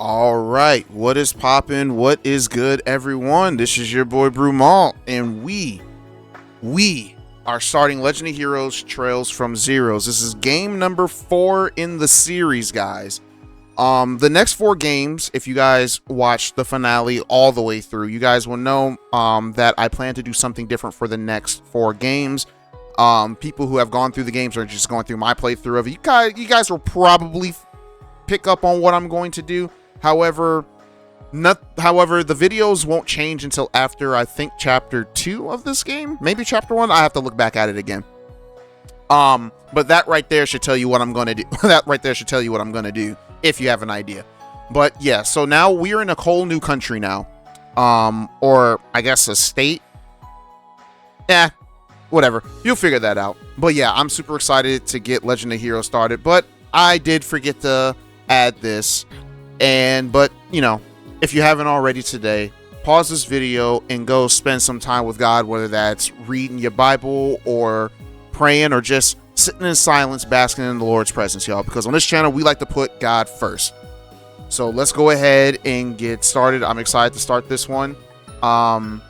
All right, what is poppin'? What is good, everyone? This is your boy Brumal, and we are starting Legend of Heroes Trails from Zeros. This is game number 4 in the series, guys. The next 4 games, if you guys watch the finale all the way through, you guys will know that I plan to do something different for the next 4 games. People who have gone through the games are just going through my playthrough of it. You guys will probably pick up on what I'm going to do. However, the videos won't change until after, I think, chapter 2 of this game. Maybe chapter 1. I have to look back at it again. But that right there should tell you what I'm going to do. That right there should tell you what I'm going to do, if you have an idea. But yeah, so now we're in a whole new country now. Or I guess a state. Whatever. You'll figure that out. But yeah, I'm super excited to get Legend of Heroes started. But I did forget to add this. But, you know, if you haven't already today, pause this video and go spend some time with God, whether that's reading your Bible or praying or just sitting in silence, basking in the Lord's presence, y'all. Because on this channel, we like to put God first. So let's go ahead and get started. I'm excited to start this one. Gonna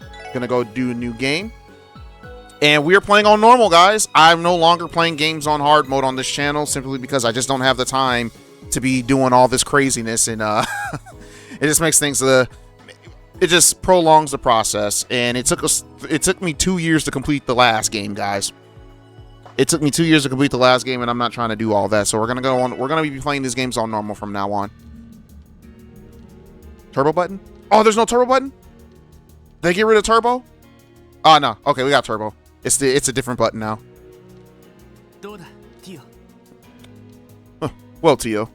go do a new game. And we are playing on normal, guys. I'm no longer playing games on hard mode on this channel simply because I just don't have the time to be doing all this craziness, and it just makes things it just prolongs the process. And it took me 2 years to complete the last game, guys. It took me 2 years to complete the last game, and I'm not trying to do all that. So we're gonna be playing these games on normal from now on. Turbo button? Oh, there's no turbo button? Did they get rid of turbo? Oh no. Okay, we got turbo. It's a different button now. Huh. Well, Tio.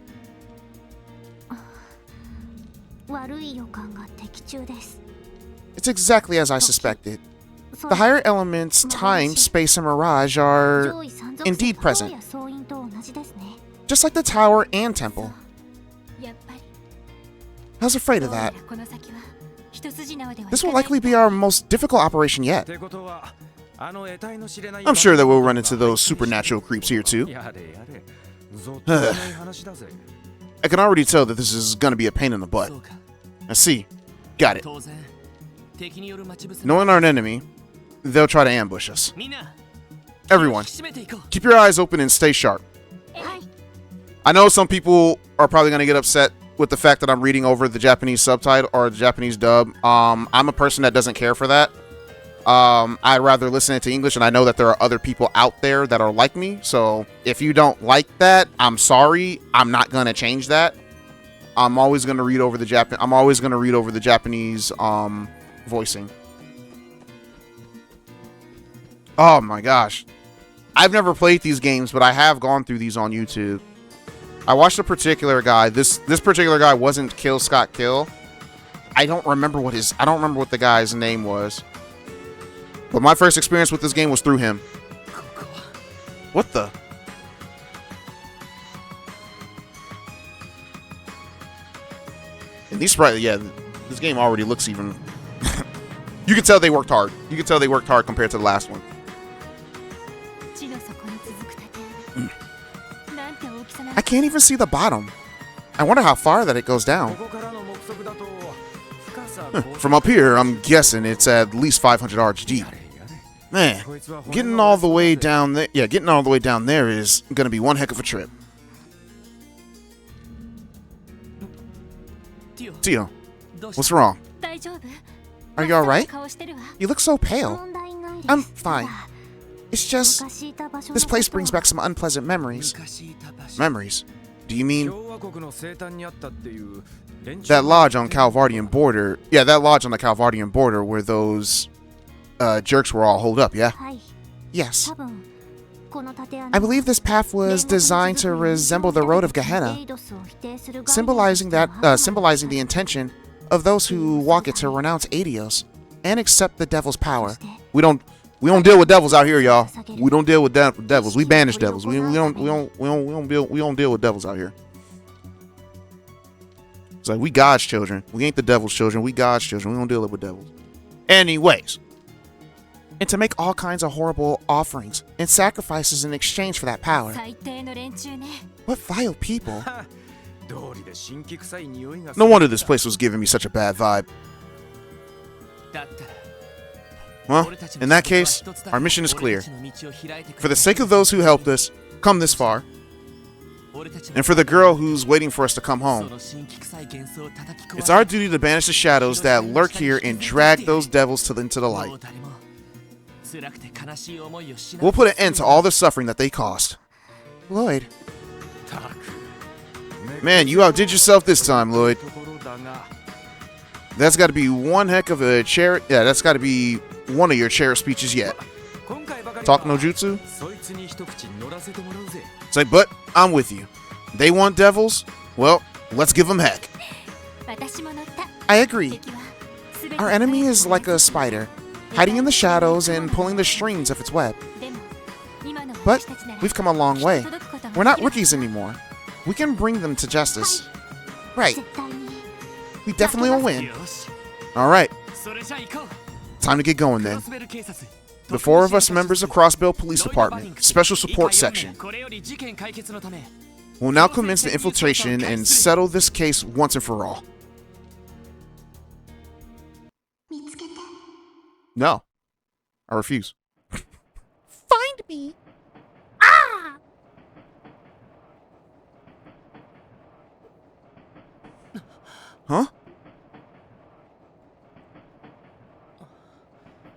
It's exactly as I suspected. The higher elements, time, space, and mirage are indeed present. Just like the tower and temple. I was afraid of that. This will likely be our most difficult operation yet. I'm sure that we'll run into those supernatural creeps here too. I can already tell that this is going to be a pain in the butt. I see. Got it. Knowing our enemy, they'll try to ambush us. Everyone, keep your eyes open and stay sharp. I know some people are probably going to get upset with the fact that I'm reading over the Japanese subtitle or the Japanese dub. I'm a person that doesn't care for that. I'd rather listen to English, and I know that there are other people out there that are like me. So if you don't like that, I'm sorry. I'm not gonna change that. I'm always gonna read over the Japanese voicing. Oh my gosh, I've never played these games, but I have gone through these on YouTube. I watched a particular guy. This particular guy wasn't Kill Scott Kill. I don't remember what the guy's name was. But my first experience with this game was through him. What the? And these sprites, yeah, this game already looks even. You can tell they worked hard. You can tell they worked hard compared to the last one. I can't even see the bottom. I wonder how far that it goes down. From up here, I'm guessing it's at least 500 yards deep. Man, getting all the way down there, is gonna be one heck of a trip. Tio, what's wrong? Are you alright? You look so pale. I'm fine. It's just, this place brings back some unpleasant memories. Memories? Do you mean that lodge on Calvardian border? Yeah, that lodge on the Calvardian border where those jerks were all holed up, yeah? Yes. I believe this path was designed to resemble the road of Gehenna, symbolizing the intention of those who walk it to renounce Adios and accept the devil's power. We don't deal with devils out here, y'all. We don't deal with devils. We banish devils. We don't deal with devils out here. It's like we God's children. We ain't the devil's children. We God's children. We don't deal with devils. Anyways, and to make all kinds of horrible offerings and sacrifices in exchange for that power. What vile people! No wonder this place was giving me such a bad vibe. Well, in that case, our mission is clear. For the sake of those who helped us come this far, and for the girl who's waiting for us to come home, it's our duty to banish the shadows that lurk here and drag those devils into the light. We'll put an end to all the suffering that they caused. Lloyd. Man, you outdid yourself this time, Lloyd. That's got to be one heck of a chair. Yeah, that's got to be one of your chair speeches yet. Talk no jutsu? It's like, but I'm with you. They want devils? Well, let's give them heck. I agree. Our enemy is like a spider, hiding in the shadows and pulling the strings of its web. But we've come a long way. We're not rookies anymore. We can bring them to justice. Right. We definitely will win. Alright. Time to get going then. The four of us members of Crossbell Police Department, Special Support Section, will now commence the infiltration and settle this case once and for all. No. I refuse. Find me. Ah! Huh?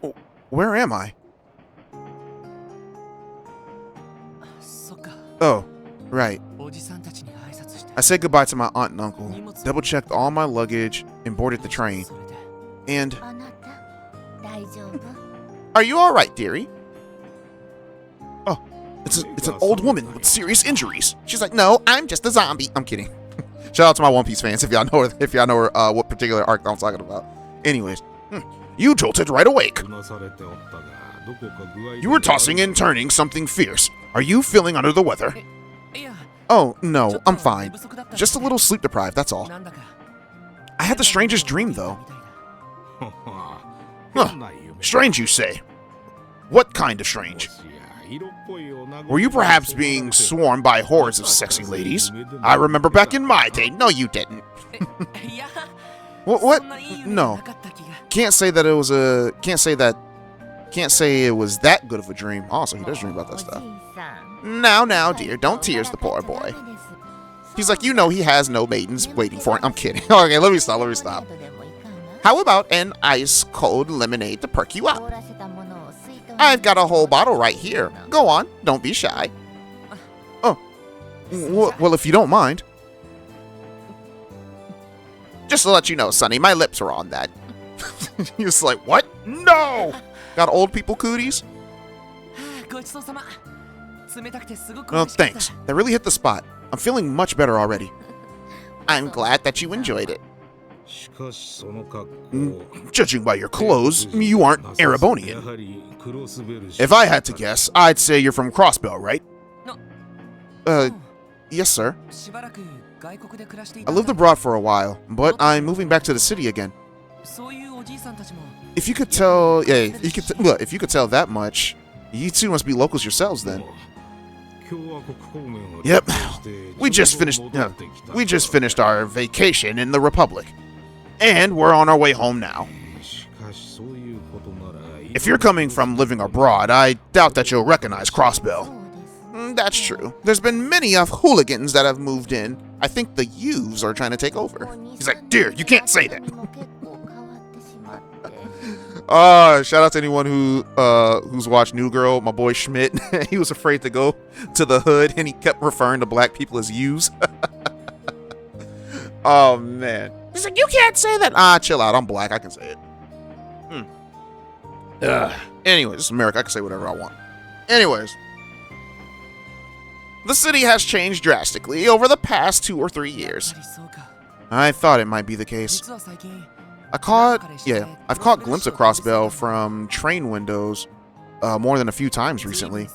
Oh, where am I? Oh, right. I said goodbye to my aunt and uncle, double-checked all my luggage, and boarded the train. And... Are you alright, dearie? Oh, it's an old woman with serious injuries. She's like, no, I'm just a zombie. I'm kidding. Shout out to my One Piece fans if y'all know what particular arc I'm talking about. Anyways, you jolted right awake. You were tossing and turning something fierce. Are you feeling under the weather? Oh, no, I'm fine. Just a little sleep deprived, that's all. I had the strangest dream, though. Huh. Strange, you say? What kind of strange? Were you perhaps being swarmed by hordes of sexy ladies? I remember back in my day. No, you didn't. What? No. Can't say it was that good of a dream. Also, he does dream about that stuff. Now, dear, don't tears the poor boy. He's like, you know he has no maidens waiting for him. I'm kidding. Okay, let me stop. How about an ice-cold lemonade to perk you up? I've got a whole bottle right here. Go on, don't be shy. Oh, well, if you don't mind. Just to let you know, Sonny, my lips are on that. He was like, what? No! Got old people cooties? Well, thanks. That really hit the spot. I'm feeling much better already. I'm glad that you enjoyed it. Judging by your clothes, you aren't Erebonian. If I had to guess, I'd say you're from Crossbell, right? Yes, sir. I lived abroad for a while, but I'm moving back to the city again. If you could tell, if you could tell that much, you two must be locals yourselves then. Yep, we just finished our vacation in the Republic, and we're on our way home now. If you're coming from living abroad, I doubt that you'll recognize Crossbell. That's true. There's been many of hooligans that have moved in. I think the youths are trying to take over. He's like, dear, you can't say that. Shout out to anyone who's watched New Girl. My boy Schmidt, he was afraid to go to the hood, and he kept referring to black people as youths. Oh man, he's like, you can't say that. Chill out. I'm black. I can say it. Anyways, it's America. I can say whatever I want. Anyways, the city has changed drastically over the past 2 or 3 years. I thought it might be the case. I've caught glimpses of Crossbell from train windows more than a few times recently.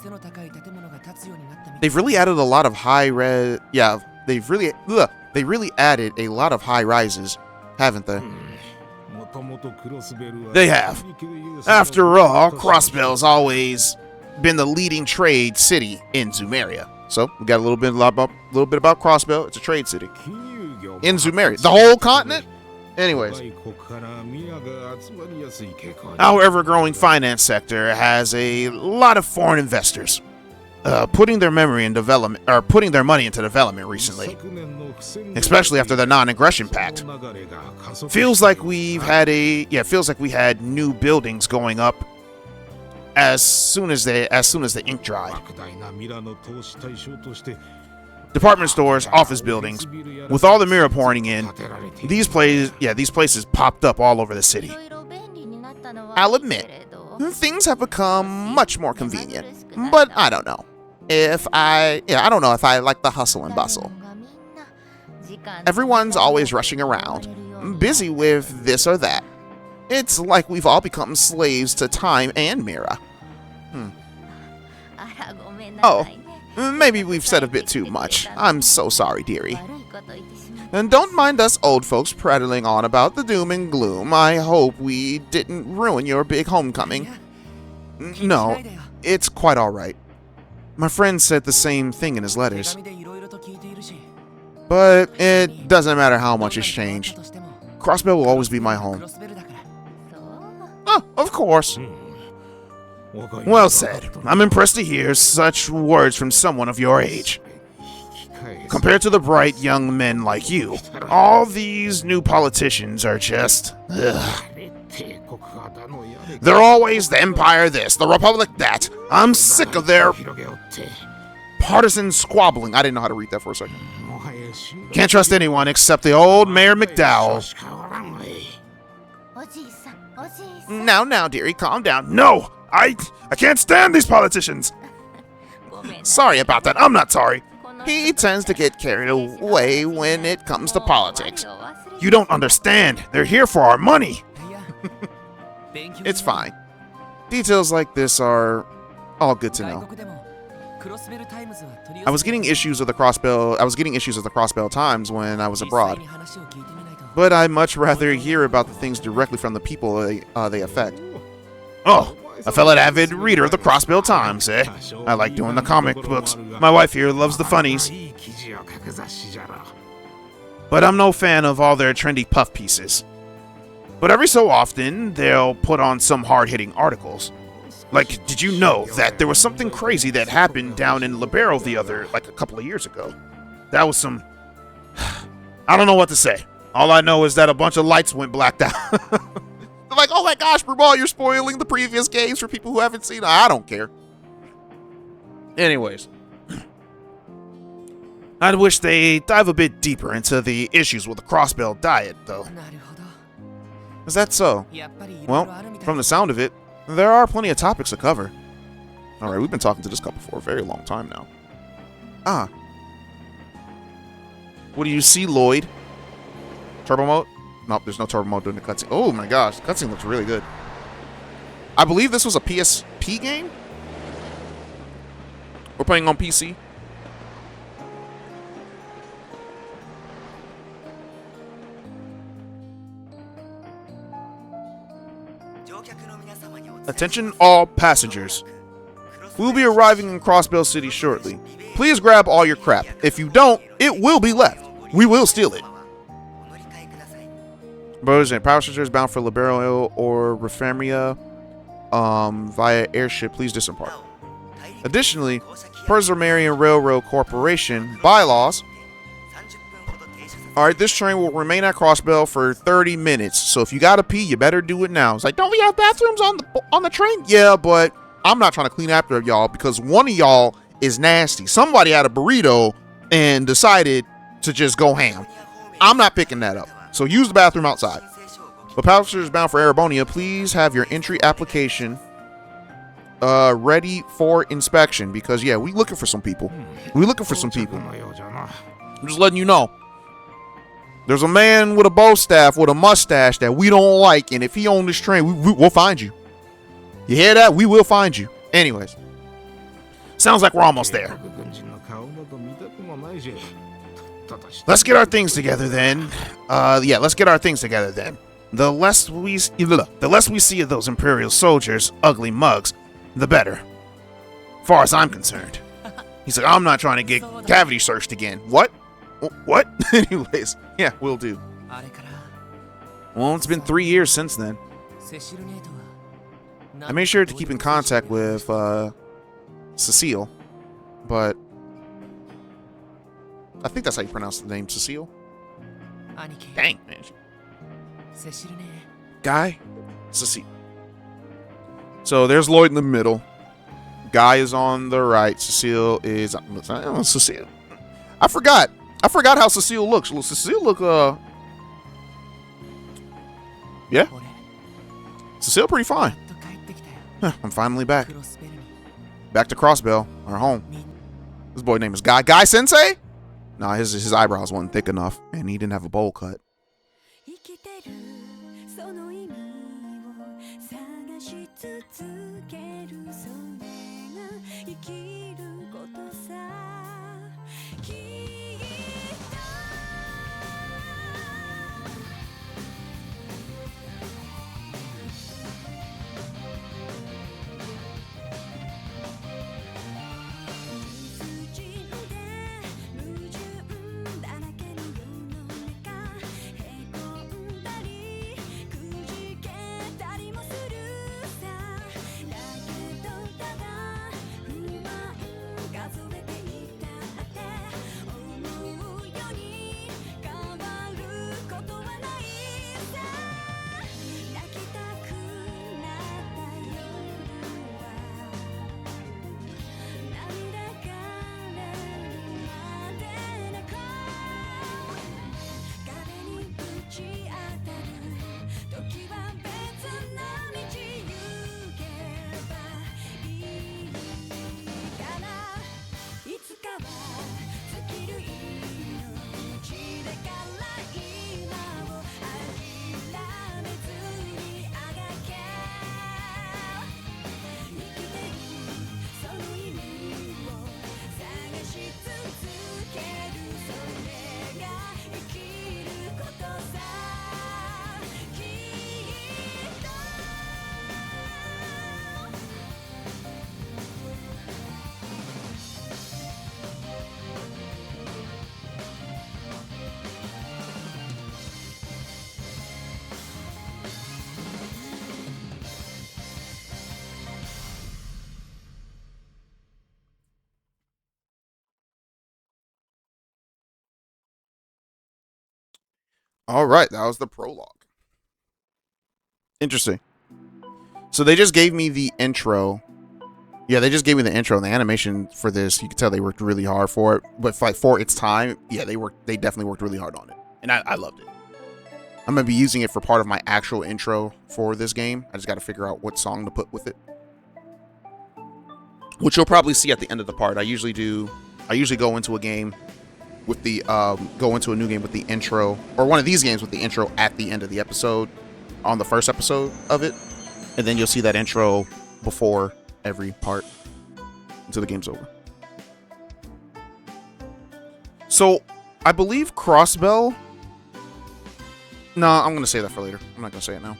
They've really added a lot of high-res. Yeah, they really added a lot of high rises, haven't they? They have. After all, Crossbell's always been the leading trade city in Zumeria. So we got a little bit about Crossbell. It's a trade city. in Zumeri. The whole continent? Anyways. Our ever-growing finance sector has a lot of foreign investors putting their money into development recently, especially after the non-aggression pact. Feels like we had new buildings going up as soon as the ink dried. Department stores, office buildings, with all the mirror pouring in, these places popped up all over the city. I'll admit, things have become much more convenient, but I don't know if I like the hustle and bustle. Everyone's always rushing around, busy with this or that. It's like we've all become slaves to time and Mira. Oh, maybe we've said a bit too much. I'm so sorry, dearie. And don't mind us old folks prattling on about the doom and gloom. I hope we didn't ruin your big homecoming. No, it's quite alright. My friend said the same thing in his letters. But it doesn't matter how much has changed. Crossbell will always be my home. Oh, of course. Well said. I'm impressed to hear such words from someone of your age. Compared to the bright young men like you, all these new politicians are just... ugh. They're always the Empire this, the Republic that. I'm sick of their partisan squabbling. I didn't know how to read that for a second. Can't trust anyone except the old Mayor McDowell. Now, dearie, calm down. No! I can't stand these politicians! Sorry about that, I'm not sorry. He tends to get carried away when it comes to politics. You don't understand. They're here for our money. It's fine. Details like this are all good to know. I was getting issues with the Crossbell Times when I was abroad. But I'd much rather hear about the things directly from the people they affect. Oh, a fellow avid reader of the Crossbell Times, eh? I like doing the comic books. My wife here loves the funnies. But I'm no fan of all their trendy puff pieces. But every so often, they'll put on some hard-hitting articles. Like, did you know that there was something crazy that happened down in Libero a couple of years ago? That was some... I don't know what to say. All I know is that a bunch of lights went blacked out. They're like, oh my gosh, Brumal, you're spoiling the previous games for people who haven't seen it. I don't care. Anyways. I'd wish they dive a bit deeper into the issues with the Crossbell diet, though. Is that so? Well, from the sound of it, there are plenty of topics to cover. Alright, we've been talking to this couple for a very long time now. Ah. What do you see, Lloyd? Turbo mode? Nope, there's no turbo mode during the cutscene. Oh my gosh, the cutscene looks really good. I believe this was a PSP game? We're playing on PC. Attention all passengers. We will be arriving in Crossbell City shortly. Please grab all your crap. If you don't, it will be left. We will steal it. Brothers and passengers bound for Libero or Refaria via airship, please disembark. Additionally, per Wereian Railroad Corporation bylaws, alright, this train will remain at Crossbell for 30 minutes. So if you gotta pee, you better do it now. It's like, don't we have bathrooms on the train? Yeah, but I'm not trying to clean after y'all because one of y'all is nasty. Somebody had a burrito and decided to just go ham. I'm not picking that up. So use the bathroom outside. But passengers bound for Arabonia, please have your entry application ready for inspection because yeah, we looking for some people. I'm just letting you know. There's a man with a bow staff with a mustache that we don't like, and if he on this train, we'll find you. You hear that? We will find you. Anyways. Sounds like we're almost there. Let's get our things together then. Let's get our things together then. The less we see of those Imperial soldiers, ugly mugs, the better. Far as I'm concerned. He's like, I'm not trying to get cavity searched again. What? Anyways. Yeah, will do. Well, it's been 3 years since then. I made sure to keep in contact with Cecile, but I think that's how you pronounce the name, Cecile. Dang, man. Guy, Cecile. So there's Lloyd in the middle. Guy is on the right. Cecile is Cecile. I forgot how Cecile looks. Cecile look yeah. Cecile pretty fine. Huh, I'm finally back. Back to Crossbell, our home. This boy name is Guy. Guy Sensei? Nah, his eyebrows weren't thick enough, and he didn't have a bowl cut. All right, that was the prologue. Interesting. So they just gave me the intro. Yeah, they just gave me the intro and the animation for this. You can tell they worked really hard for it, but like for its time, yeah, they definitely worked really hard on it, and I loved it. I'm gonna be using it for part of my actual intro for this game. I just got to figure out what song to put with it, which you'll probably see at the end of the part. I usually go into a game with the go into a new game with the intro, or one of these games with the intro at the end of the episode, on the first episode of it, and then you'll see that intro before every part until the game's over. So I believe Crossbell. No, I'm gonna say that for later. I'm not gonna say it now.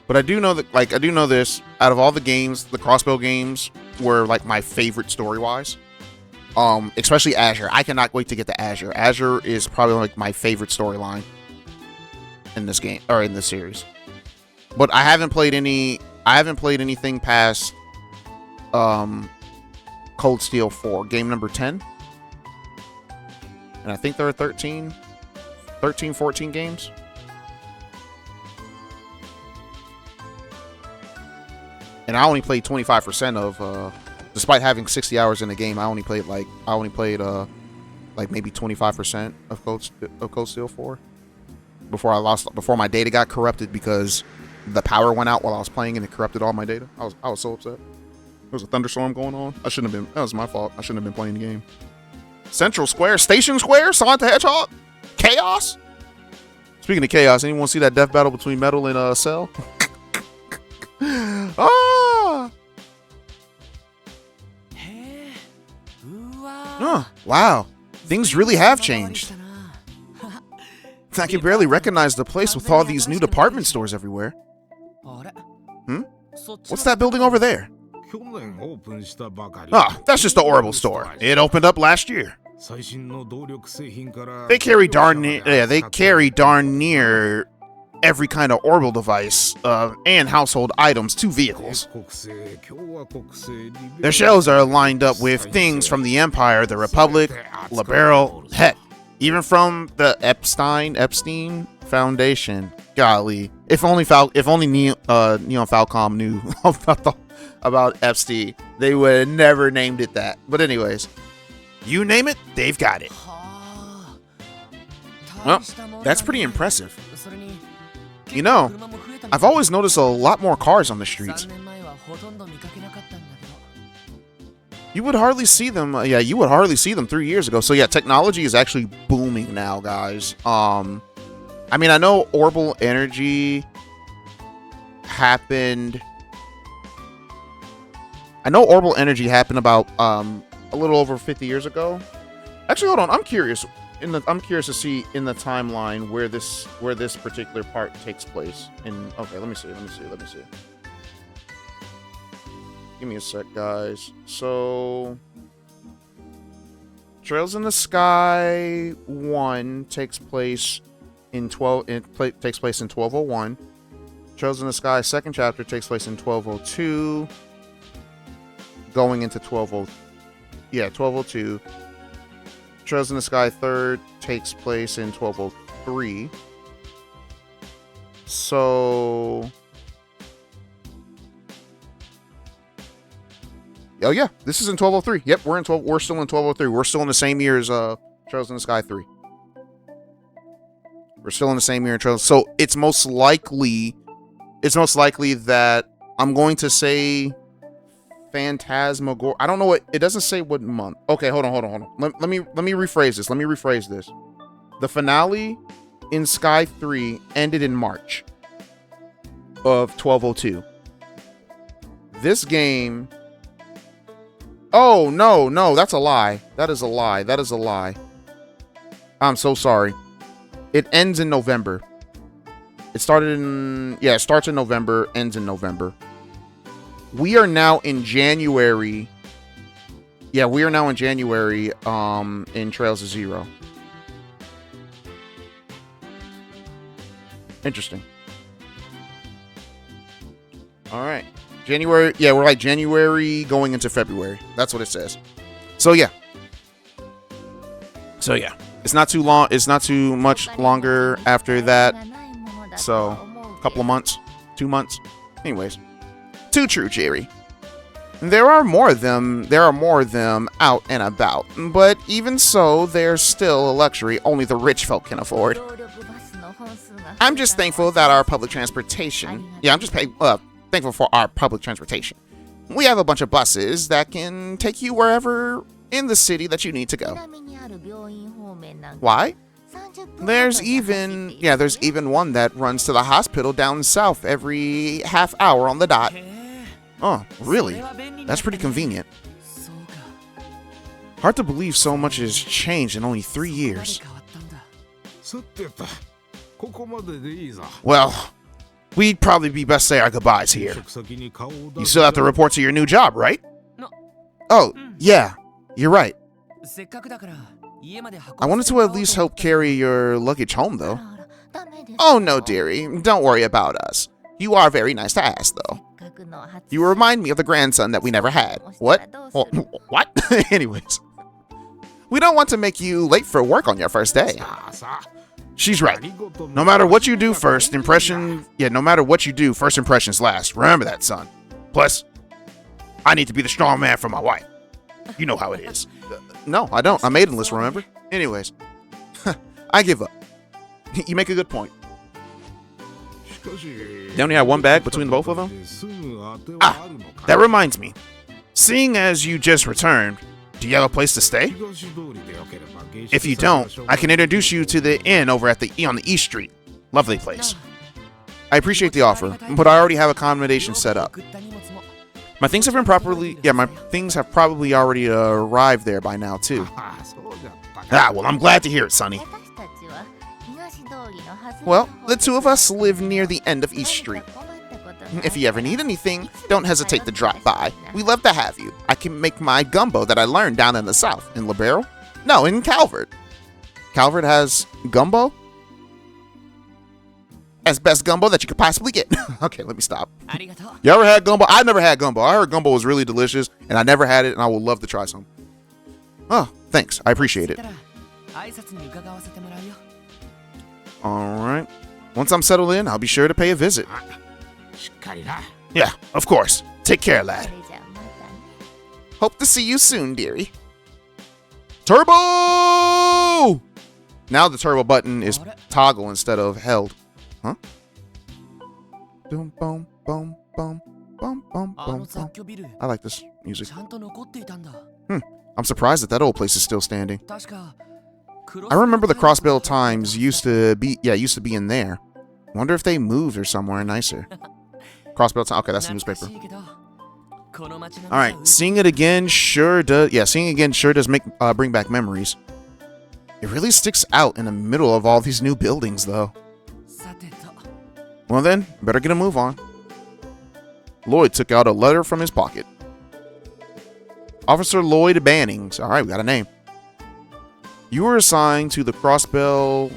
But I do know that, like, I do know this. Out of all the games, the Crossbell games were like my favorite story-wise. Especially Azure. I cannot wait to get to Azure. Azure is probably like my favorite storyline in this game, or in this series. But I haven't played anything past Cold Steel 4, game number 10. And I think there are 13, 14 games. And I only played 25% of despite having 60 hours in the game, I only played like maybe 25% of Cold Steel 4 before my data got corrupted because the power went out while I was playing and it corrupted all my data. I was so upset. There was a thunderstorm going on. That was my fault. I shouldn't have been playing the game. Central Square, Station Square, Sonic the Hedgehog, Chaos. Speaking of Chaos, anyone see that death battle between Metal and Cell? Ah! Oh, wow. Things really have changed. I can barely recognize the place with all these new department stores everywhere. What's that building over there? Ah, that's just the Orbital store. It opened up last year. They carry darn near, every kind of orbital device and household items to vehicles. Their shelves are lined up with things from the Empire, the Republic, Liberal, heck, even from the Epstein Foundation. Golly, if only Neon Falcom knew about Epstein, they would have never named it that. But anyways, you name it, they've got it. Well, that's pretty impressive. You know, I've always noticed a lot more cars on the streets. You would hardly see them. You would hardly see them 3 years ago. So yeah, technology is actually booming now, guys. I mean, I know orbital energy happened. About a little over 50 years ago. Actually, hold on. I'm curious. I'm curious to see in the timeline where this particular part takes place. Okay, let me see. Give me a sec, guys. So, Trails in the Sky 1 takes place in 1201. Trails in the Sky second chapter takes place in 1202. Going into 1202. Trails in the Sky third takes place in 1203. So, oh yeah, this is in 1203. Yep, we're still in 1203. We're still in the same year as Trails in the Sky 3. We're still in the same year in Trails. So it's most likely that I'm going to say Phantasmagoria. I don't know what it doesn't say what month. Okay, hold on. Let me rephrase this. The finale in Sky 3 ended in March of 1202. This game. Oh no, that's a lie. That is a lie. I'm so sorry. It ends in November. It starts in November, ends in November. We are now in January. Yeah, we are now in January in Trails of Zero. Interesting. All right. January. Yeah, we're like January going into February. That's what it says. So yeah. It's not too long. It's not too much longer after that. So, a couple of months. 2 months. Anyways. Too true, Jerry. There are more of them out and about, but even so, they're still a luxury only the rich folk can afford. I'm just thankful that our public transportation... Yeah, thankful for our public transportation. We have a bunch of buses that can take you wherever in the city that you need to go. Why? There's even one that runs to the hospital down south every half hour on the dot. Oh, really? That's pretty convenient. Hard to believe so much has changed in only 3 years. Well, we'd probably be best say our goodbyes here. You still have to report to your new job, right? Oh, yeah, you're right. I wanted to at least help carry your luggage home, though. Oh, no, dearie. Don't worry about us. You are very nice to ask, though. You remind me of the grandson that we never had. What? Well, what? Anyways. We don't want to make you late for work on your first day. She's right. No matter what you do, first impressions last. Remember that, son. Plus, I need to be the strong man for my wife. You know how it is. No, I don't. I'm maidenless, remember? Anyways. I give up. You make a good point. They only have one bag between both of them? Ah, that reminds me. Seeing as you just returned, do you have a place to stay? If you don't, I can introduce you to the inn over on the East Street. Lovely place. I appreciate the offer, but I already have accommodation set up. My things have probably already arrived there by now too. Ah, well, I'm glad to hear it, Sonny. Well, the two of us live near the end of East Street. If you ever need anything, don't hesitate to drop by. We love to have you. I can make my gumbo that I learned down in the south, in Liberal. No, in Calvert. Calvert has gumbo. As best gumbo that you could possibly get. Okay, let me stop. You ever had gumbo? I never had gumbo. I heard gumbo was really delicious, and I never had it, and I would love to try some. Oh, thanks. I appreciate it. Alright. Once I'm settled in, I'll be sure to pay a visit. Yeah, of course. Take care, lad. Hope to see you soon, dearie. Turbo! Now the turbo button is toggle instead of held. Huh? Boom, boom, boom, boom, boom, boom, boom, boom. I like this music. I'm surprised that old place is still standing. I remember the Crossbell Times used to be in there. Wonder if they moved or somewhere nicer. Crossbell Times. Okay, that's the newspaper. All right, seeing it again sure does. Yeah, seeing it again sure does make bring back memories. It really sticks out in the middle of all these new buildings, though. Well then, better get a move on. Lloyd took out a letter from his pocket. Officer Lloyd Bannings. All right, we got a name. You were assigned to the Crossbell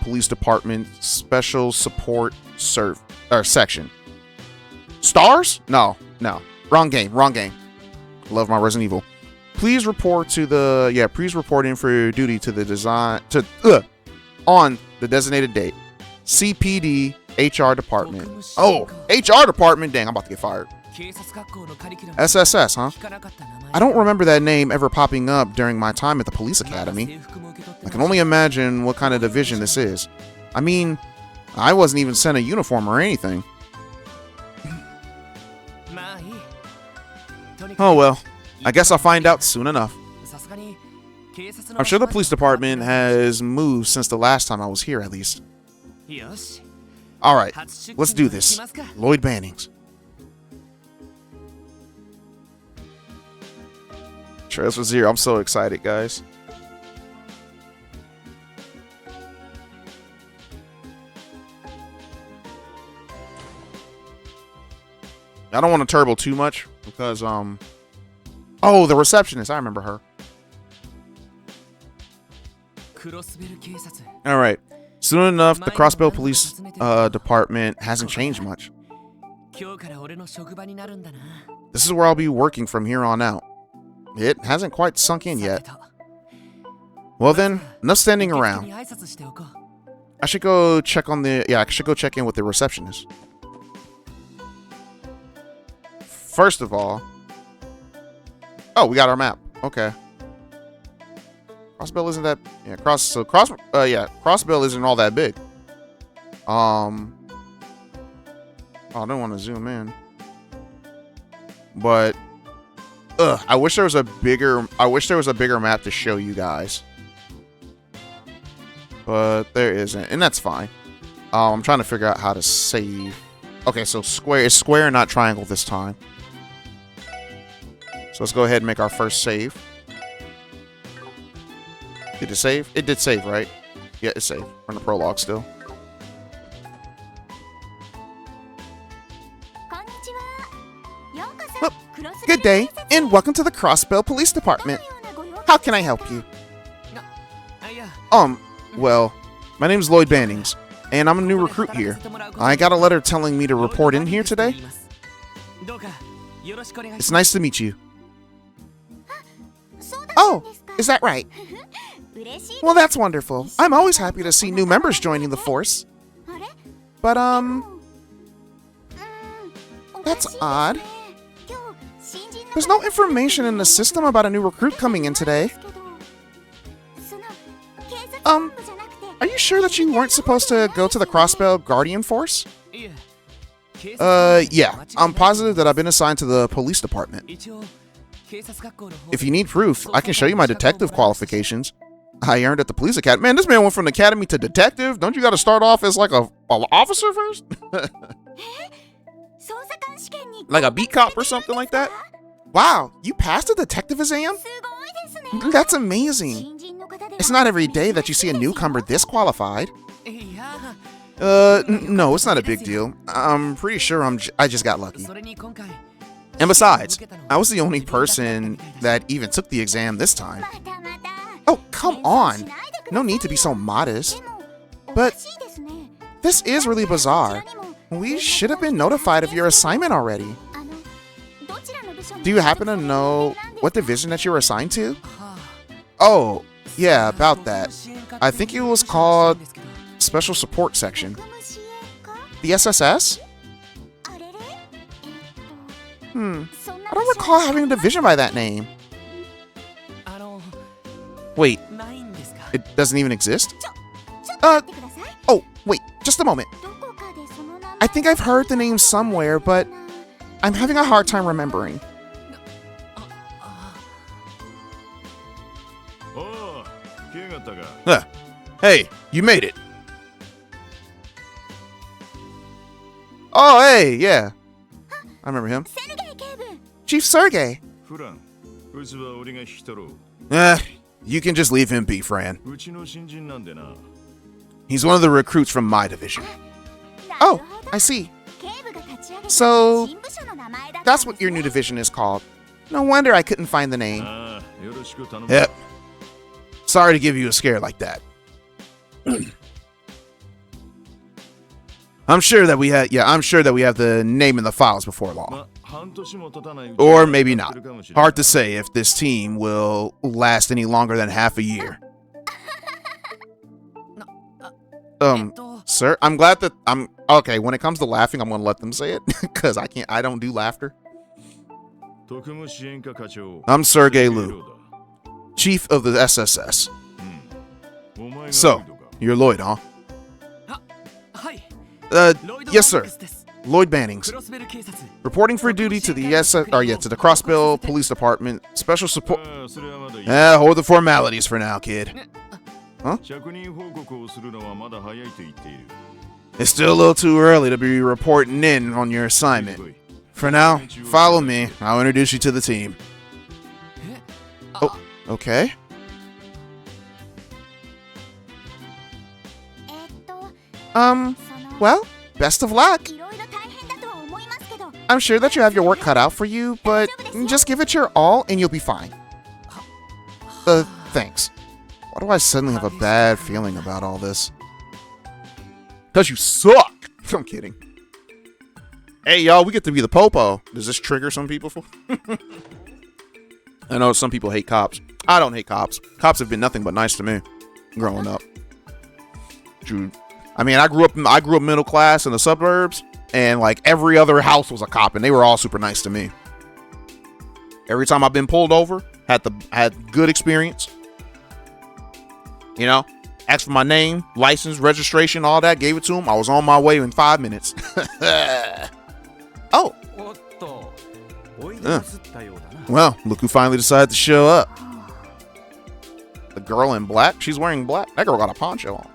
Police Department Special Support Section. Stars? No. Wrong game. Love my Resident Evil. Please report in for duty to the on the designated date. CPD HR department. Oh, HR department? Dang, I'm about to get fired. SSS, huh? I don't remember that name ever popping up during my time at the police academy. I can only imagine what kind of division this is. I mean, I wasn't even sent a uniform or anything. Oh well, I guess I'll find out soon enough. I'm sure the police department has moved since the last time I was here, at least. Alright, let's do this. Lloyd Bannings. Transfer 0. I'm so excited, guys. I don't want to turbo too much because oh, the receptionist, I remember her. All right. Soon enough, the Crossbell Police Department hasn't changed much. This is where I'll be working from here on out. It hasn't quite sunk in yet. Well then, enough standing around. I should go check in with the receptionist. First of all, oh, we got our map. Okay. Crossbell isn't that Crossbell isn't all that big. Oh, I don't want to zoom in. But I wish there was a bigger map to show you guys. But there isn't, and that's fine. I'm trying to figure out how to save. Okay, so it's square, not triangle this time. So let's go ahead and make our first save. Did it save? It did save, right? Yeah, it saved. We're in the prologue still. Well, good day, and welcome to the Crossbell Police Department. How can I help you? Well, my name is Lloyd Bannings, and I'm a new recruit here. I got a letter telling me to report in here today. It's nice to meet you. Oh, is that right? Well, that's wonderful. I'm always happy to see new members joining the force. But, that's odd. There's no information in the system about a new recruit coming in today. Are you sure that you weren't supposed to go to the Crossbell Guardian Force? Yeah. I'm positive that I've been assigned to the police department. If you need proof, I can show you my detective qualifications. I earned at the police academy. Man, this man went from the academy to detective. Don't you got to start off as like a officer first? Like a beat cop or something like that? Wow, you passed the detective exam? That's amazing. It's not every day that you see a newcomer this qualified. No, it's not a big deal. I'm pretty sure I just got lucky. And besides, I was the only person that even took the exam this time. Oh, come on. No need to be so modest. But this is really bizarre. We should have been notified of your assignment already. Do you happen to know what division that you were assigned to? Oh, yeah, about that. I think it was called Special Support Section. The SSS? I don't recall having a division by that name. Wait, it doesn't even exist? Oh, wait, just a moment. I think I've heard the name somewhere, but I'm having a hard time remembering. Hey, you made it. Oh, hey, yeah. I remember him. Chief Sergey. You can just leave him be, Fran. He's one of the recruits from my division. Oh, I see. So, that's what your new division is called. No wonder I couldn't find the name. Yep. Sorry to give you a scare like that. I'm sure that we have the name in the files before long. Or maybe not. Hard to say if this team will last any longer than half a year. Sir, I'm glad that okay, when it comes to laughing, I'm gonna let them say it, because I don't do laughter. I'm Sergey Liu, Chief of the SSS. So, you're Lloyd, huh? Yes, sir. Lloyd Bannings. Reporting for duty to the to the Crossbill Police Department. Special support. Hold the formalities for now, kid. Huh? It's still a little too early to be reporting in on your assignment. For now, follow me. I'll introduce you to the team. Oh, okay. Well, best of luck. I'm sure that you have your work cut out for you, but just give it your all and you'll be fine. Thanks. Why do I suddenly have a bad feeling about all this? Because you suck! I'm kidding. Hey, y'all, we get to be the popo. Does this trigger some people? I know some people hate cops. I don't hate cops. Cops have been nothing but nice to me growing up. Dude. I mean, I grew up middle class in the suburbs, and like every other house was a cop, and they were all super nice to me. Every time I've been pulled over, had good experience. You know, asked for my name, license, registration, all that, gave it to them. I was on my way in 5 minutes. Oh. Well, look who finally decided to show up. The girl in black? She's wearing black? That girl got a poncho on.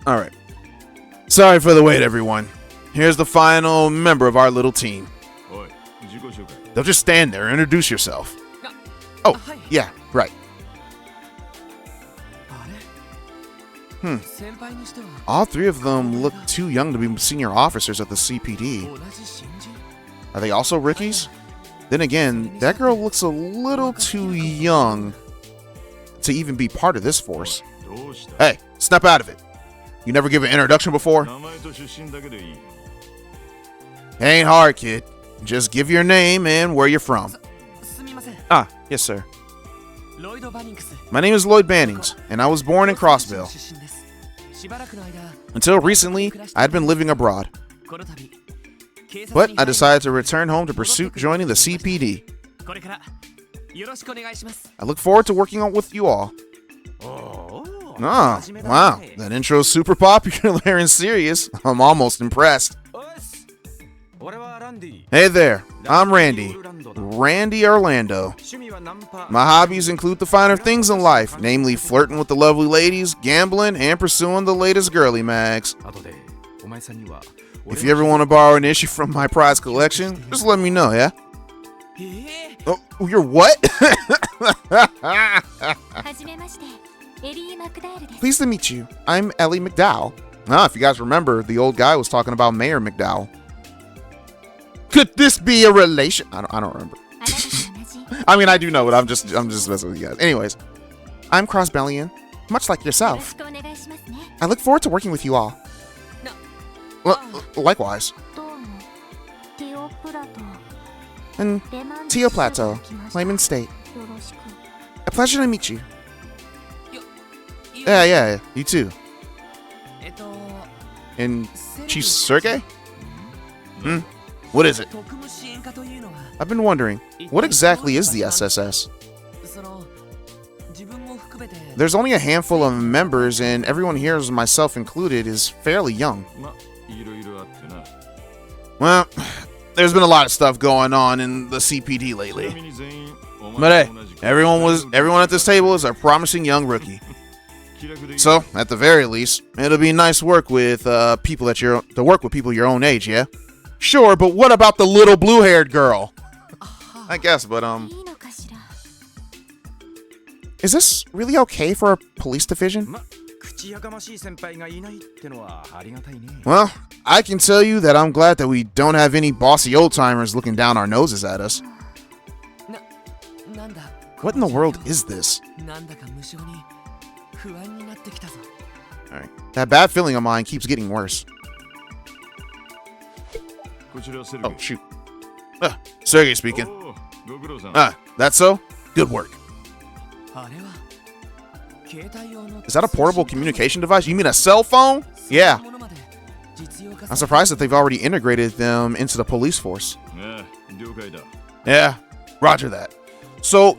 Alright. Sorry for the wait, everyone. Here's the final member of our little team. They'll just stand there and introduce yourself. Oh, yeah, right. All three of them look too young to be senior officers at the CPD. Are they also rookies? Then again, that girl looks a little too young to even be part of this force. Hey, snap out of it. You never give an introduction before? Ain't hard, kid. Just give your name and where you're from. Ah, yes, sir. My name is Lloyd Bannings, and I was born in Crossville. Until recently, I had been living abroad. But I decided to return home to pursue joining the CPD. I look forward to working with you all. Oh, wow. That intro is super popular and serious. I'm almost impressed. Hey there, I'm Randy. Randy Orlando. My hobbies include the finer things in life, namely flirting with the lovely ladies, gambling, and pursuing the latest girly mags. If you ever want to borrow an issue from my prize collection, just let me know, yeah? Oh, you're what? Pleased to meet you. I'm Ellie McDowell. If you guys remember, the old guy was talking about Mayor McDowell. Could this be a relation? I don't remember. I mean, I do know, but I'm just messing with you guys. Anyways, I'm Crossbellion, much like yourself. I look forward to working with you all. Likewise. And Teo Plateau, Lie-Min State. A pleasure to meet you. Yeah, you too. And Chief Sergei? What is it? I've been wondering, what exactly is the SSS? There's only a handful of members, and everyone here, myself included, is fairly young. Well, there's been a lot of stuff going on in the CPD lately. But hey, everyone at this table is a promising young rookie. So, at the very least, it'll be nice work with people your own age, yeah? Sure, but what about the little blue-haired girl? I guess, but is this really okay for a police division? Well, I can tell you that I'm glad that we don't have any bossy old-timers looking down our noses at us. What in the world is this? Alright, that bad feeling of mine keeps getting worse. Oh, shoot. Sergei speaking. That's so? Good work. Is that a portable communication device? You mean a cell phone? Yeah. I'm surprised that they've already integrated them into the police force. Yeah, roger that. So,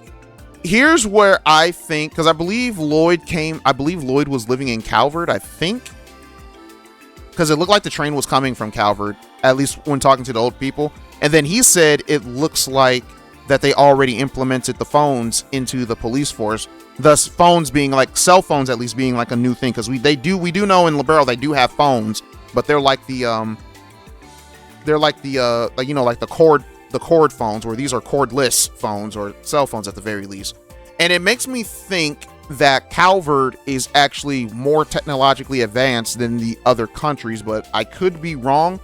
here's where I think, because I believe Lloyd was living in Calvert, I think. Because it looked like the train was coming from Calvert, at least when talking to the old people. And then he said it looks like that they already implemented the phones into the police force. Thus, phones being like, cell phones at least being like a new thing. Because we do know in Libero they do have phones, but they're like the cord phones, where these are cordless phones or cell phones at the very least. And it makes me think that Calvert is actually more technologically advanced than the other countries, but I could be wrong.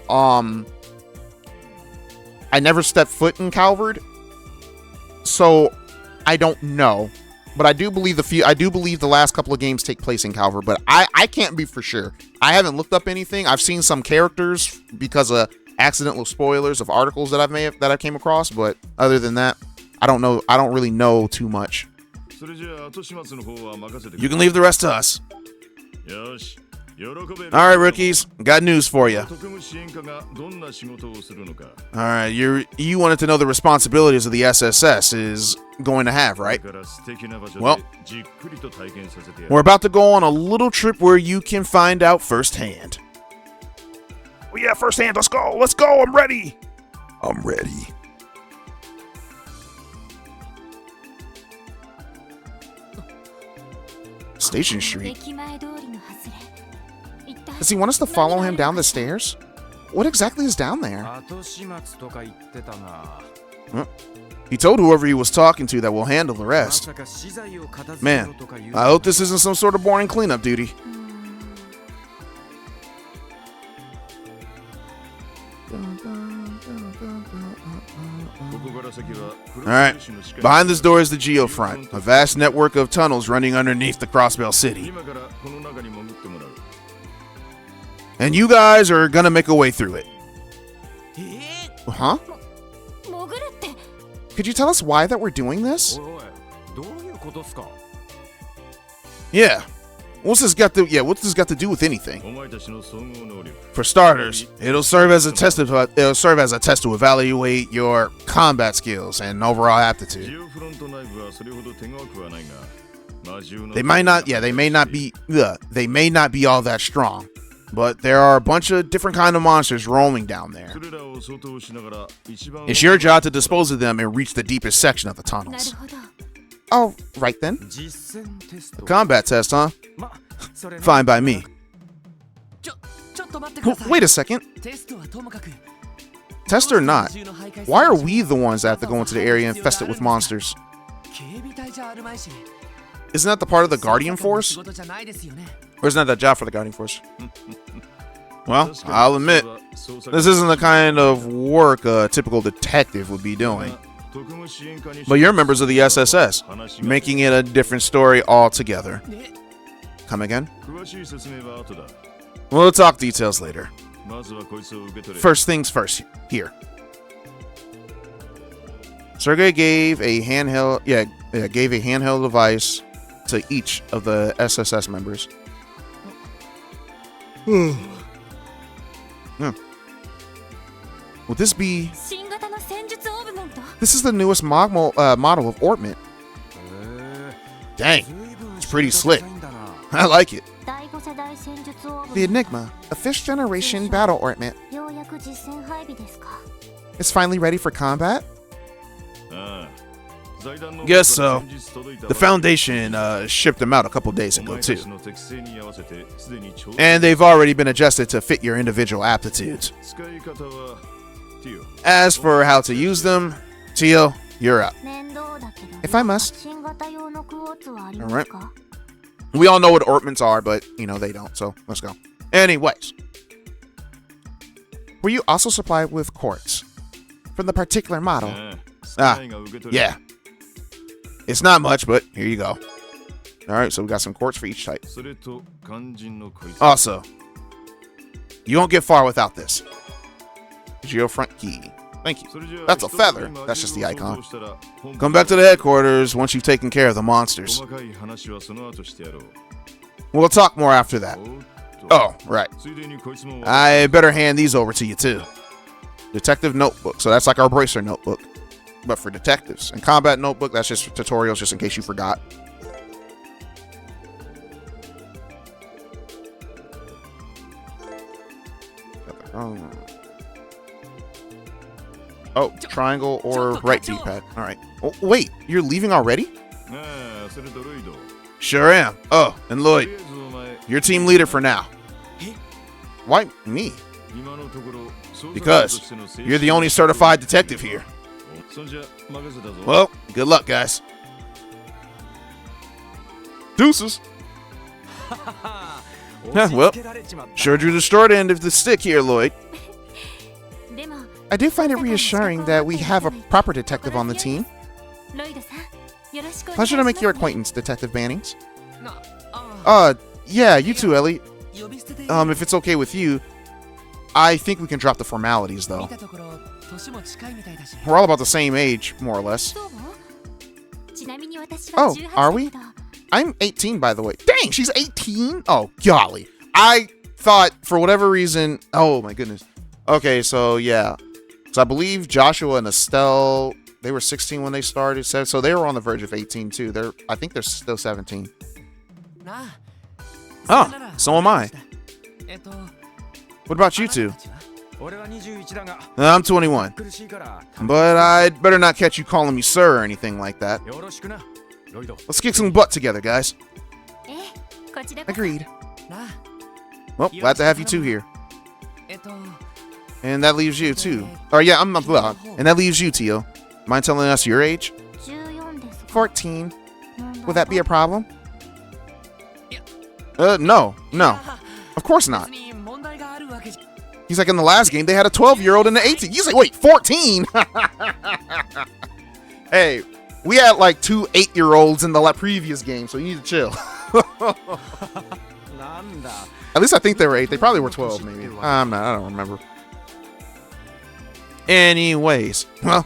I never stepped foot in Calvert, so I don't know. But I do believe the last couple of games take place in Calvert, but I can't be for sure. I haven't looked up anything. I've seen some characters because of accidental spoilers of articles that I came across, but other than that, I don't know. I don't really know too much. You can leave the rest to us. All right, rookies, got news for you. All right, you wanted to know the responsibilities of the SSS is going to have, right? Well, we're about to go on a little trip where you can find out firsthand. Oh yeah, firsthand. Let's go. I'm ready. Station Street. Does he want us to follow him down the stairs? What exactly is down there? He told whoever he was talking to that we'll handle the rest. Man, I hope this isn't some sort of boring cleanup duty. Alright, behind this door is the Geofront, a vast network of tunnels running underneath the Crossbell City. And you guys are gonna make a way through it. Huh? Could you tell us why that we're doing this? Yeah. What's this got to do with anything? For starters, it'll serve as a test to evaluate your combat skills and overall aptitude. They may not be all that strong, but there are a bunch of different kind of monsters roaming down there. It's your job to dispose of them and reach the deepest section of the tunnels. Oh, right then. A combat test, huh? Fine by me. Wait a second. Test or not, why are we the ones that have to go into the area infested with monsters? Isn't that the part of the Guardian Force? Or isn't that a job for the Guardian Force? Well, I'll admit, this isn't the kind of work a typical detective would be doing. But you're members of the SSS, making it a different story altogether. Come again? We'll talk details later. First things first, here. Sergey gave a handheld device to each of the SSS members. Would this be... This is the newest model of Ortment. Dang, it's pretty slick. I like it. The Enigma, a 5th generation battle Ortment. It's finally ready for combat? Guess so. The Foundation shipped them out a couple days ago too. And they've already been adjusted to fit your individual aptitudes. As for how to use them, Tio, you're up. If I must. Alright. We all know what Ortments are, but, they don't, so let's go. Anyways. Were you also supplied with quartz? From the particular model? Yeah. It's not much, but here you go. Alright, so we got some quartz for each type. Also, you won't get far without this. Geofront key. Thank you. That's a feather. That's just the icon. Come back to the headquarters once you've taken care of the monsters. We'll talk more after that. Oh, right. I better hand these over to you too. Detective notebook. So that's like our bracer notebook, but for detectives. And combat notebook, that's just for tutorials, just in case you forgot. Oh, triangle or right D-pad. All right. Oh, wait, you're leaving already? Sure am. Oh, and Lloyd, you're team leader for now. Why me? Because you're the only certified detective here. Well, good luck, guys. Deuces. Well, sure drew the short end of the stick here, Lloyd. I do find it reassuring that we have a proper detective on the team. Pleasure to make your acquaintance, Detective Bannings. Yeah, you too, Ellie. If it's okay with you, I think we can drop the formalities, though. We're all about the same age, more or less. Oh, are we? I'm 18, by the way. Dang, she's 18? Oh, golly. I thought, for whatever reason... Oh, my goodness. Okay, so, yeah. So I believe Joshua and Estelle, they were 16 when they started. So they were on the verge of 18, too. I think they're still 17. Oh, so am I. What about you two? I'm 21. But I'd better not catch you calling me sir or anything like that. Let's kick some butt together, guys. Agreed. Well, glad to have you two here. And that leaves you, too. Or, yeah, I'm not allowed. And that leaves you, Tio. Mind telling us your age? 14. Would that be a problem? No. Of course not. He's like, in the last game, they had a 12-year-old and an 18. He's like, wait, 14? Hey, we had like 2 8-year-olds in the previous game, so you need to chill. At least I think they were 8. They probably were 12, maybe. I don't remember. Anyways, well,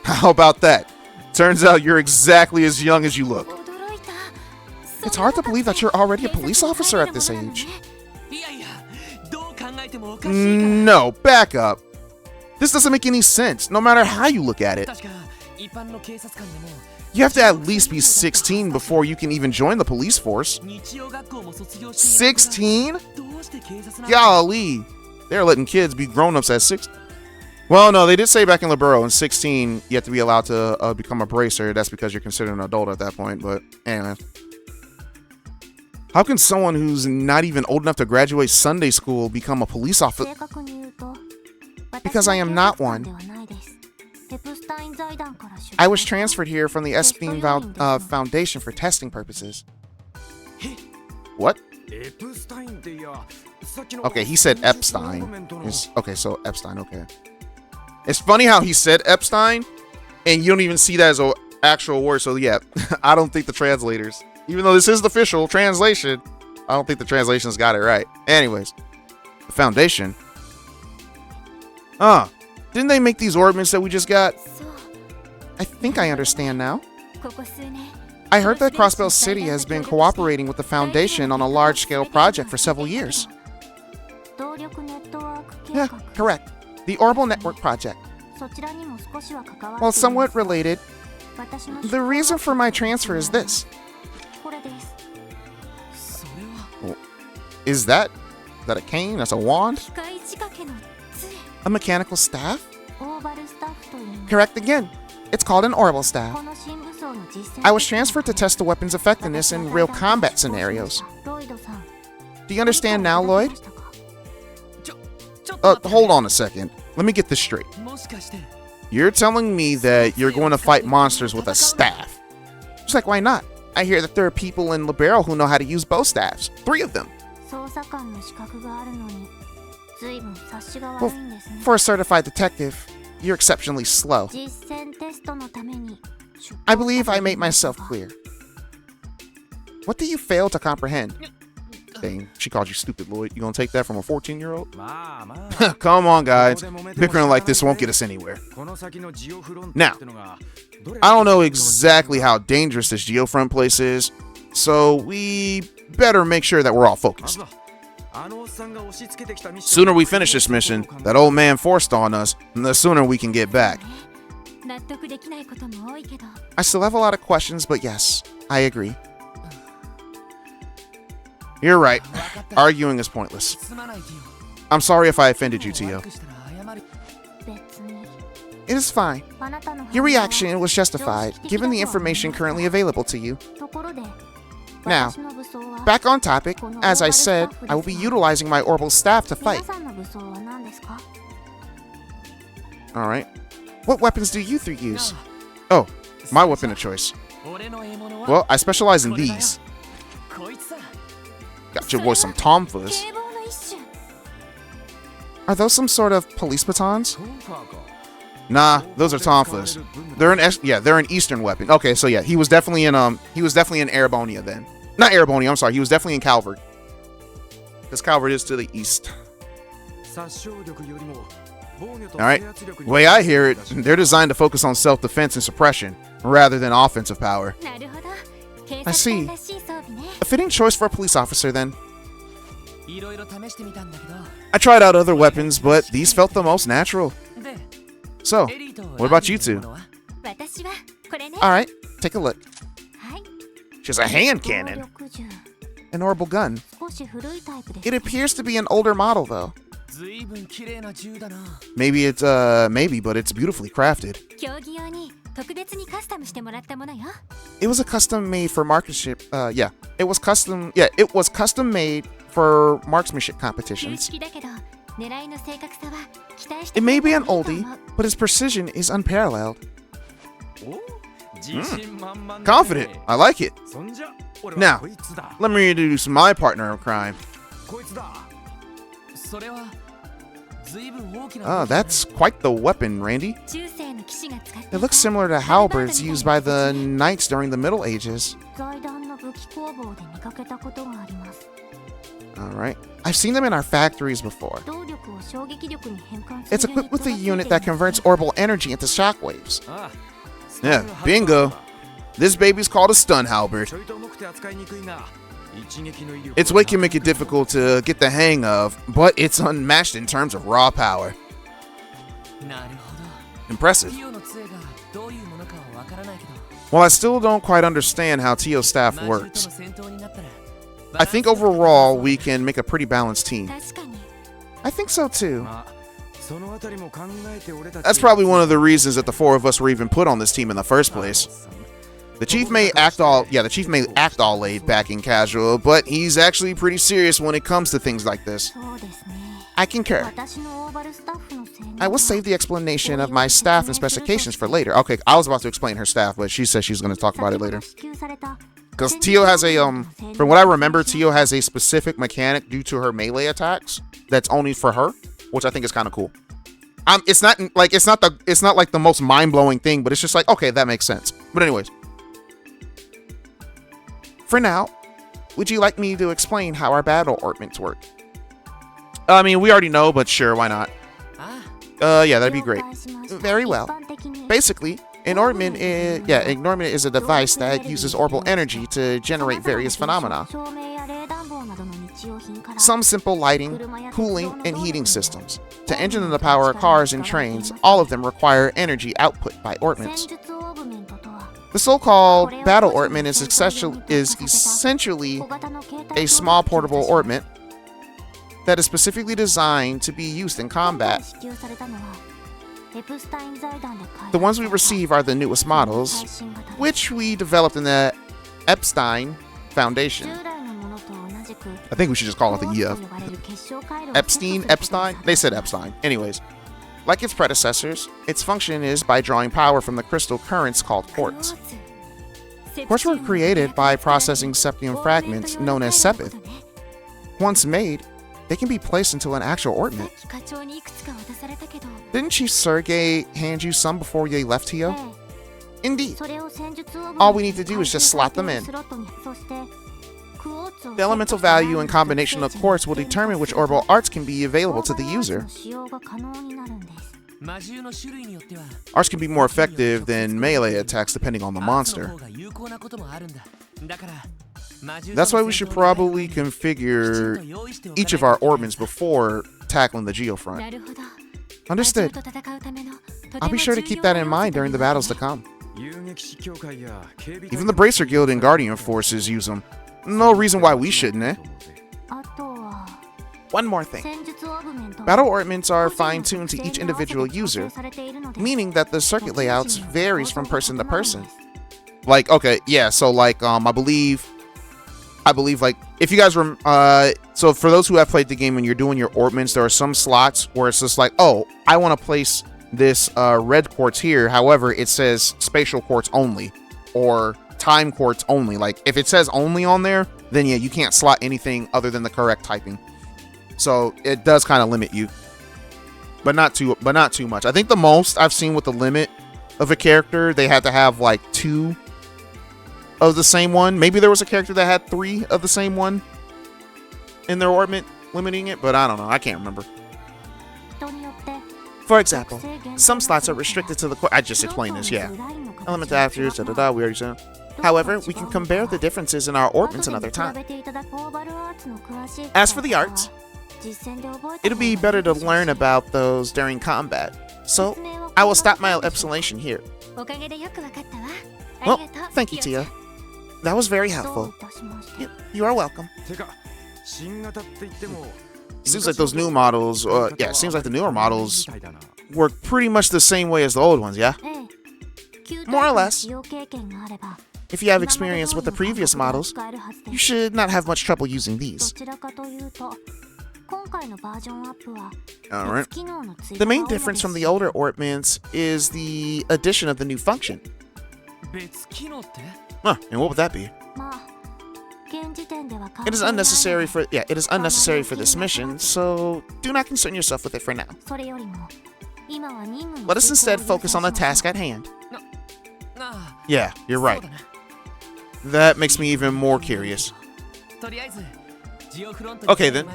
how about that? Turns out you're exactly as young as you look. It's hard to believe that you're already a police officer at this age. No, back up. This doesn't make any sense, no matter how you look at it. You have to at least be 16 before you can even join the police force. 16? Golly. They're letting kids be grown-ups at 6. Well, no, they did say back in Libero, in 16, you have to be allowed to become a bracer. That's because you're considered an adult at that point, but anyway. How can someone who's not even old enough to graduate Sunday school become a police officer? Because I am not one. I was transferred here from the Epstein Foundation for testing purposes. What? Okay, he said Epstein. Okay, so Epstein, okay. It's funny how he said Epstein, and you don't even see that as an actual word. So yeah, I don't think the translators, even though this is the official translation, I don't think the translations got it right. Anyways, the Foundation. Didn't they make these orbments that we just got? I think I understand now. I heard that Crossbell City has been cooperating with the Foundation on a large-scale project for several years. Yeah, correct. The Orbital Network Project. While somewhat related, the reason for my transfer is this. Is that a cane? That's a wand? A mechanical staff? Correct again. It's called an orbital staff. I was transferred to test the weapon's effectiveness in real combat scenarios. Do you understand now, Lloyd? Hold on a second. Let me get this straight. You're telling me that you're going to fight monsters with a staff. It's like, why not? I hear that there are people in Libero who know how to use bow staffs. 3 of them. Well, for a certified detective, you're exceptionally slow. I believe I made myself clear. What do you fail to comprehend? Dang, she called you stupid, Lloyd. You gonna take that from a 14-year-old? Come on, guys. Bickering like this won't get us anywhere. Now, I don't know exactly how dangerous this Geofront place is, so we better make sure that we're all focused. Sooner we finish this mission that old man forced on us, the sooner we can get back. I still have a lot of questions, but yes, I agree. You're right. Arguing is pointless. I'm sorry if I offended you, Tio. It is fine. Your reaction was justified, given the information currently available to you. Now, back on topic, as I said, I will be utilizing my orbital staff to fight. Alright. What weapons do you 3 use? Oh, my weapon of choice. Well, I specialize in these. Got your boy some tomfools. Are those some sort of police batons? Nah, those are tomfools. They're an Eastern weapon. Okay, so yeah, he was definitely in Erebonia then. Not Erebonia, I'm sorry. He was definitely in Calvert. Because Calvert is to the east. Alright. The way I hear it, they're designed to focus on self-defense and suppression, rather than offensive power. I see. A fitting choice for a police officer, then. I tried out other weapons, but these felt the most natural. So, what about you two? Alright, take a look. She has a hand cannon. An orbital gun. It appears to be an older model, though. Maybe, but it's beautifully crafted. It was a custom made for marksmanship. It was custom made for marksmanship competitions. It may be an oldie, but its precision is unparalleled. Confident. I like it. Now, let me introduce my partner of crime. Oh, that's quite the weapon, Randy. It looks similar to halberds used by the knights during the Middle Ages. Alright. I've seen them in our factories before. It's equipped with a unit that converts orbital energy into shockwaves. Yeah, bingo. This baby's called a stun halberd. Its weight can make it difficult to get the hang of, but it's unmatched in terms of raw power. Impressive. While I still don't quite understand how Tio's staff works, I think overall we can make a pretty balanced team. I think so too. That's probably one of the reasons that the 4 of us were even put on this team in the first place. The chief may act all laid back and casual, but he's actually pretty serious when it comes to things like this. I concur. I will save the explanation of my staff and specifications for later. Okay, I was about to explain her staff, but she said she's going to talk about it later. Because Tio has a from what I remember, Tio has a specific mechanic due to her melee attacks that's only for her, which I think is kind of cool. It's not like the most mind-blowing thing, but it's just like, okay, that makes sense. But anyways, for now, would you like me to explain how our battle ornaments work? I mean, we already know, but sure, why not? Yeah, that'd be great. Very well. Basically, an ornament is a device that uses orbital energy to generate various phenomena. Some simple lighting, cooling, and heating systems. To engine and to power cars and trains, all of them require energy output by ornaments. The so-called battle ornament is essentially a small portable ornament that is specifically designed to be used in combat. The ones we receive are the newest models, which we developed in the Epstein Foundation. I think we should just call it the EF. Epstein? They said Epstein. Anyways, like its predecessors, its function is by drawing power from the crystal currents called quartz. Quartz were created by processing septium fragments known as sepith. Once made, they can be placed into an actual ornament. Didn't Chief Sergei hand you some before they left Tio? Indeed. All we need to do is just slot them in. The elemental value and combination of quartz will determine which orbital arts can be available to the user. Arts can be more effective than melee attacks depending on the monster. That's why we should probably configure each of our ornaments before tackling the Geofront. Understood. I'll be sure to keep that in mind during the battles to come. Even the Bracer Guild and Guardian forces use them. No reason why we shouldn't, eh? One more thing. Battle ornaments are fine-tuned to each individual user, meaning that the circuit layouts varies from person to person. Like, okay, yeah, so like, I believe like, if you guys were, so for those who have played the game, when you're doing your ornaments, there are some slots where it's just like, oh, I want to place this red quartz here, however, it says spatial quartz only, or time quartz only. Like, if it says only on there, then yeah, you can't slot anything other than the correct typing. So it does kind of limit you, but not too much. I think the most I've seen with the limit of a character, they had to have like 2 of the same one. Maybe there was a character that had 3 of the same one in their ornament, limiting it, but I don't know. I can't remember. For example, some slots are restricted to the I just explained this, yeah. Elemental attributes, we already said. However, we can compare the differences in our ornaments another time. As for the arts, it'll be better to learn about those during combat, so I will stop my explanation here. Well, thank you, Tia. That was very helpful. You are welcome. Seems like those new models, yeah, it seems like the newer models work pretty much the same way as the old ones, yeah? More or less. If you have experience with the previous models, you should not have much trouble using these. Alright. The main difference from the older ornaments is the addition of the new function. Huh, and what would that be? It is unnecessary for this mission, so do not concern yourself with it for now. Let us instead focus on the task at hand. Yeah, you're right. That makes me even more curious. Okay then.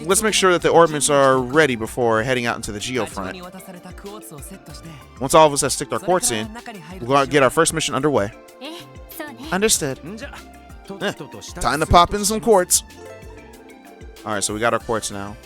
Let's make sure that the ornaments are ready before heading out into the Geofront. Once all of us have sticked our quartz in, we'll go out and get our first mission underway. Understood. Time to pop in some quartz. Alright, so we got our quartz now.